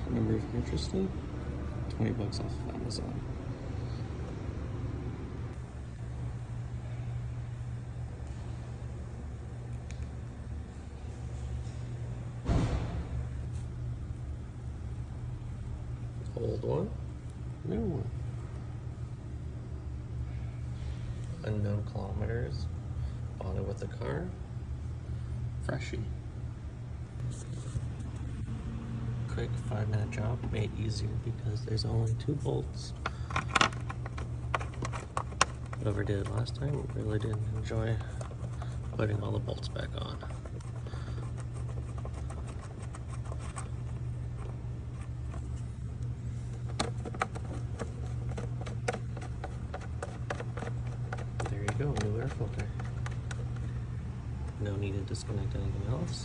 Remember, if you're interested, 20 bucks off of Amazon. Old one, new one. Unknown kilometers. Bought it with the car. Freshie. Quick 5-minute job, made easier because there's only 2 bolts. Whoever did it last time really didn't enjoy putting all the bolts back on. There you go, new air filter. No need to disconnect anything else.